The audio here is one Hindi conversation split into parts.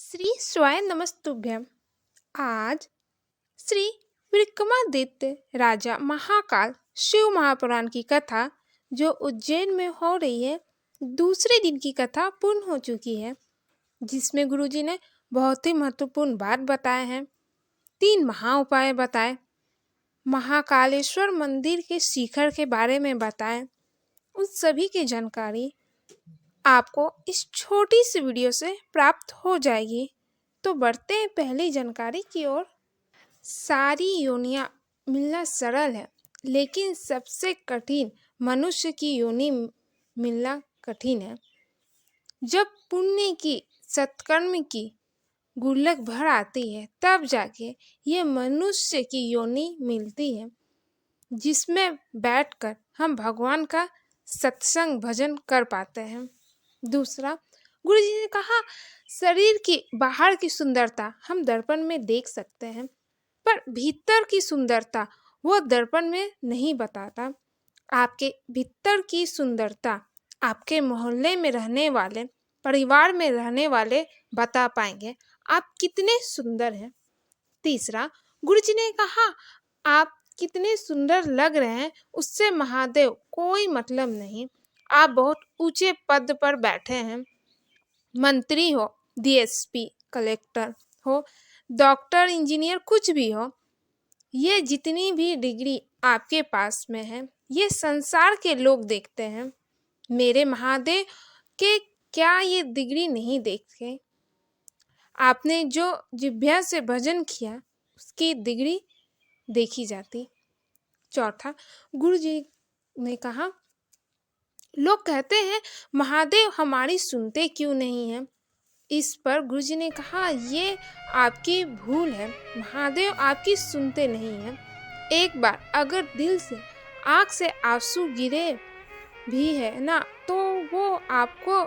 श्री स्वाय नमस्तुभ्यम। आज श्री विक्रमादित्य राजा महाकाल शिव महापुराण की कथा जो उज्जैन में हो रही है, दूसरे दिन की कथा पूर्ण हो चुकी है, जिसमें गुरुजी ने बहुत ही महत्वपूर्ण बात बताए हैं। 3 महा उपाय बताए, महाकालेश्वर मंदिर के शिखर के बारे में बताएं। उस सभी की जानकारी आपको इस छोटी सी वीडियो से प्राप्त हो जाएगी। तो बढ़ते हैं पहली जानकारी की ओर। सारी योनियां मिलना सरल है, लेकिन सबसे कठिन मनुष्य की योनि मिलना कठिन है। जब पुण्य की, सत्कर्म की गुल्लक भर आती है, तब जाके ये मनुष्य की योनि मिलती है, जिसमें बैठकर हम भगवान का सत्संग भजन कर पाते हैं। दूसरा, गुरुजी ने कहा, शरीर की बाहर की सुंदरता हम दर्पण में देख सकते हैं, पर भीतर की सुंदरता वो दर्पण में नहीं बताता। आपके भीतर की सुंदरता आपके मोहल्ले में रहने वाले, परिवार में रहने वाले बता पाएंगे आप कितने सुंदर हैं। तीसरा, गुरुजी ने कहा, आप कितने सुंदर लग रहे हैं उससे महादेव कोई मतलब नहीं। आप बहुत ऊंचे पद पर बैठे हैं, मंत्री हो, डीएसपी, कलेक्टर हो, डॉक्टर, इंजीनियर, कुछ भी हो, ये जितनी भी डिग्री आपके पास में है, ये संसार के लोग देखते हैं। मेरे महादेव के क्या ये डिग्री नहीं देखते? आपने जो जिह्वा से भजन किया उसकी डिग्री देखी जाती। चौथा, गुरुजी ने कहा, लोग कहते हैं महादेव हमारी सुनते क्यों नहीं हैं? इस पर गुरुजी ने कहा, ये आपकी भूल है, महादेव आपकी सुनते नहीं हैं। एक बार अगर दिल से, आँख से आंसू गिरे भी है ना, तो वो आपको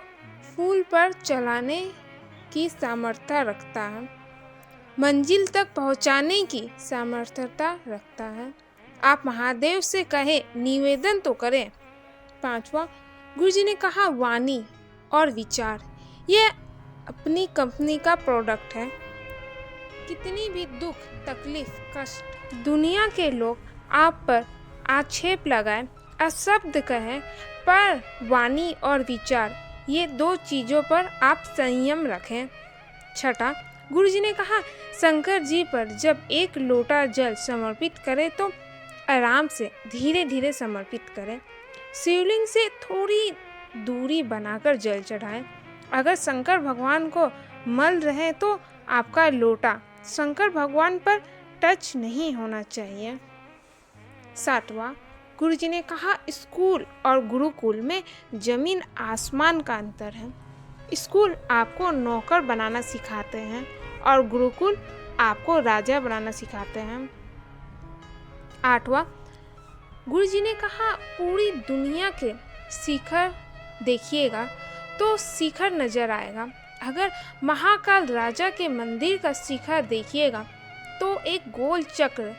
फूल पर चलाने की सामर्थ्य रखता है, मंजिल तक पहुंचाने की सामर्थ्यता रखता है। आप महादेव से कहे, निवेदन तो करें। 5वां, गुरुजी ने कहा, वाणी और विचार ये अपनी कंपनी का प्रोडक्ट है। कितनी भी दुख, तकलीफ, कष्ट दुनिया के लोग आप पर आक्षेप लगाएं, अशब्द कहें, पर वाणी और विचार ये 2 चीज़ों पर आप संयम रखें। 6, गुरुजी ने कहा, शंकर जी पर जब 1 लोटा जल समर्पित करें तो आराम से धीरे धीरे समर्पित करें। शिवलिंग से थोड़ी दूरी बनाकर जल चढ़ाएं। अगर शंकर भगवान को मल रहे तो आपका लोटा शंकर भगवान पर टच नहीं होना चाहिए। 7वां, गुरुजी ने कहा, स्कूल और गुरुकुल में जमीन आसमान का अंतर है। स्कूल आपको नौकर बनाना सिखाते हैं और गुरुकुल आपको राजा बनाना सिखाते हैं। 8वां, गुरुजी ने कहा, पूरी दुनिया के शिखर देखिएगा तो शिखर नजर आएगा। अगर महाकाल राजा के मंदिर का शिखर देखिएगा तो एक गोल चक्र,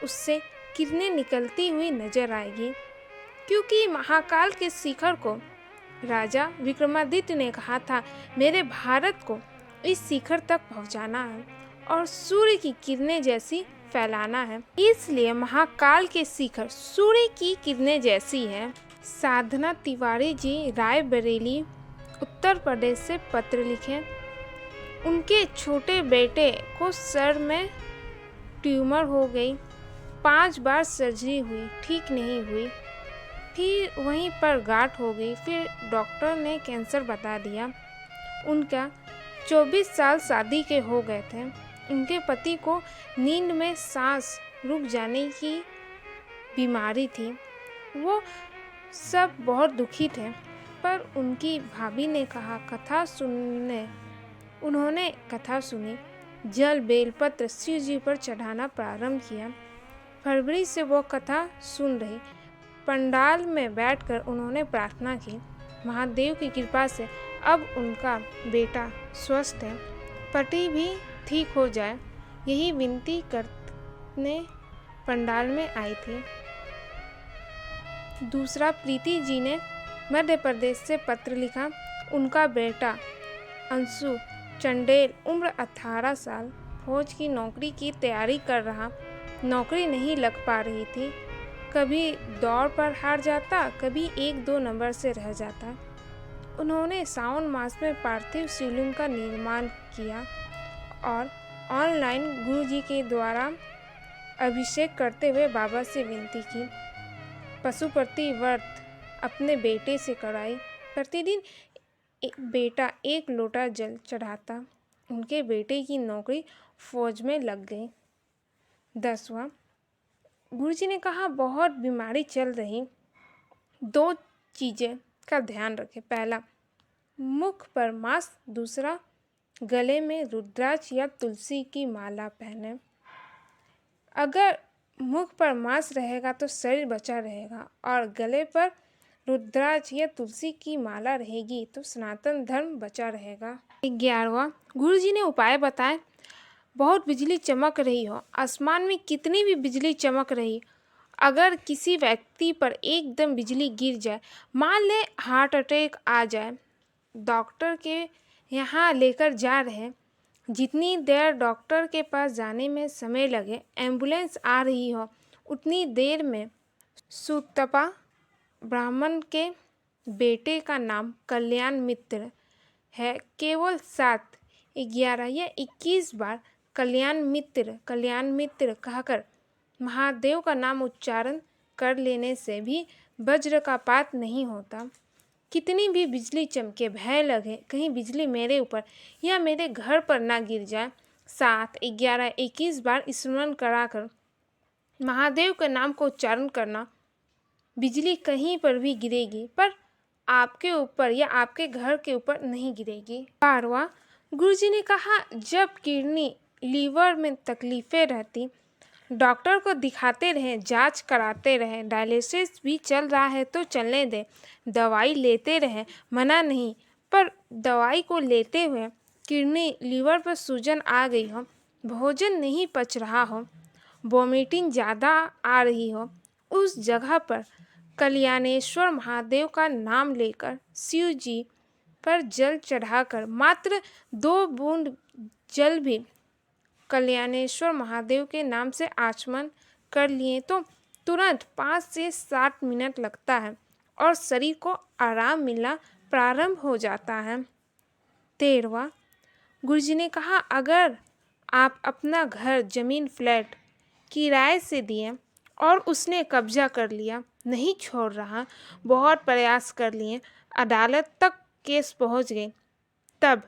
उससे किरणें निकलती हुई नजर आएगी, क्योंकि महाकाल के शिखर को राजा विक्रमादित्य ने कहा था, मेरे भारत को इस शिखर तक पहुंचाना है और सूर्य की किरणें जैसी फैलाना है। इसलिए महाकाल के शिखर सूर्य की किरणें जैसी है। साधना तिवारी जी रायबरेली, उत्तर प्रदेश से पत्र लिखे। उनके छोटे बेटे को सर में ट्यूमर हो गई, 5 बार सर्जरी हुई, ठीक नहीं हुई, फिर वहीं पर गांठ हो गई, फिर डॉक्टर ने कैंसर बता दिया। उनका 24 साल शादी के हो गए थे। उनके पति को नींद में सांस रुक जाने की बीमारी थी। वो सब बहुत दुखी थे, पर उनकी भाभी ने कहा, उन्होंने कथा सुनी, जल बेलपत्र शिव जी पर चढ़ाना प्रारंभ किया। फरवरी से वो कथा सुन रही। पंडाल में बैठकर उन्होंने प्रार्थना की, महादेव की कृपा से अब उनका बेटा स्वस्थ है, पति भी ठीक हो जाए, यही विनती करने पंडाल में आई थी। दूसरा, प्रीति जी ने मध्य प्रदेश से पत्र लिखा। उनका बेटा अंशु चंडेल उम्र 18 साल फौज की नौकरी की तैयारी कर रहा। नौकरी नहीं लग पा रही थी। कभी दौड़ पर हार जाता, कभी 1-2 नंबर से रह जाता। उन्होंने सावन मास में पार्थिव शिवलिंग का निर्माण किया और ऑनलाइन गुरुजी के द्वारा अभिषेक करते हुए बाबा से विनती की। पशुपति व्रत अपने बेटे से कराई। प्रतिदिन बेटा 1 लोटा जल चढ़ाता। उनके बेटे की नौकरी फौज में लग गई। 10वां, गुरुजी ने कहा बहुत बीमारी चल रही। 2 चीज़ें का ध्यान रखें। पहला, मुख पर मास्क। दूसरा, गले में रुद्राक्ष या तुलसी की माला पहने। अगर मुख पर मांस रहेगा तो शरीर बचा रहेगा और गले पर रुद्राक्ष या तुलसी की माला रहेगी तो सनातन धर्म बचा रहेगा। 11वां, गुरुजी ने उपाय बताए। बहुत बिजली चमक रही हो, आसमान में कितनी भी बिजली चमक रही, अगर किसी व्यक्ति पर एकदम बिजली गिर जाए, मान ले हार्ट अटैक आ जाए, डॉक्टर के यहाँ लेकर जा रहे हैं, जितनी देर डॉक्टर के पास जाने में समय लगे, एम्बुलेंस आ रही हो, उतनी देर में सुतपा ब्राह्मण के बेटे का नाम कल्याण मित्र है। केवल 7, 11 या 21 बार कल्याण मित्र कहकर महादेव का नाम उच्चारण कर लेने से भी वज्रपात नहीं होता। कितनी भी बिजली चमके, भय लगे कहीं बिजली मेरे ऊपर या मेरे घर पर ना गिर जाए, 7, 11, 21 बार स्मरण कराकर महादेव के नाम को उच्चारण करना। बिजली कहीं पर भी गिरेगी पर आपके ऊपर या आपके घर के ऊपर नहीं गिरेगी। 12वां, गुरुजी ने कहा जब किडनी लीवर में तकलीफें रहती, डॉक्टर को दिखाते रहें, जांच कराते रहें, डायलिसिस भी चल रहा है तो चलने दें, दवाई लेते रहें, मना नहीं, पर दवाई को लेते हुए किडनी लीवर पर सूजन आ गई हो, भोजन नहीं पच रहा हो, वोमिटिंग ज़्यादा आ रही हो, उस जगह पर कल्याणेश्वर महादेव का नाम लेकर शिव जी पर जल चढ़ाकर मात्र 2 बूंद जल भी कल्याणेश्वर महादेव के नाम से आचमन कर लिए तो तुरंत 5 से 7 मिनट लगता है और शरीर को आराम मिलना प्रारंभ हो जाता है। 13वां, गुरुजी ने कहा अगर आप अपना घर, जमीन, फ्लैट किराए से दिए और उसने कब्जा कर लिया, नहीं छोड़ रहा, बहुत प्रयास कर लिए, अदालत तक केस पहुंच गए, तब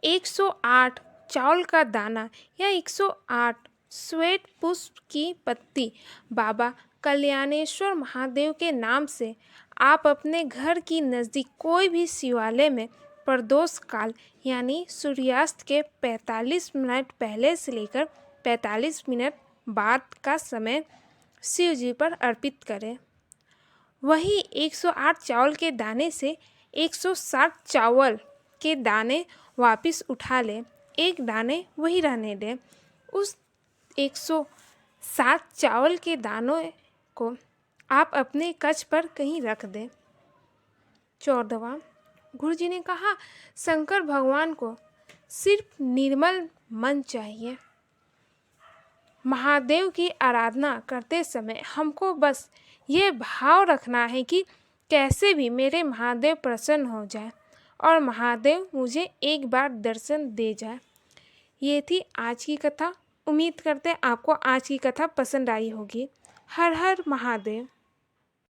108 चावल का दाना या 108 श्वेत पुष्प की पत्ती बाबा कल्याणेश्वर महादेव के नाम से आप अपने घर की नज़दीक कोई भी शिवालय में प्रदोष काल यानी सूर्यास्त के 45 मिनट पहले से लेकर 45 मिनट बाद का समय शिव जी पर अर्पित करें। वही 108 चावल के दाने से 160 चावल के दाने वापस उठा लें, एक दाने वही रहने दें। उस 160 चावल के दानों को आप अपने कक्ष पर कहीं रख दें। 14वां, गुरुजी ने कहा शंकर भगवान को सिर्फ निर्मल मन चाहिए। महादेव की आराधना करते समय हमको बस ये भाव रखना है कि कैसे भी मेरे महादेव प्रसन्न हो जाए और महादेव मुझे एक बार दर्शन दे जाए। ये थी आज की कथा। उम्मीद करते हैं आपको आज की कथा पसंद आई होगी। हर हर महादेव।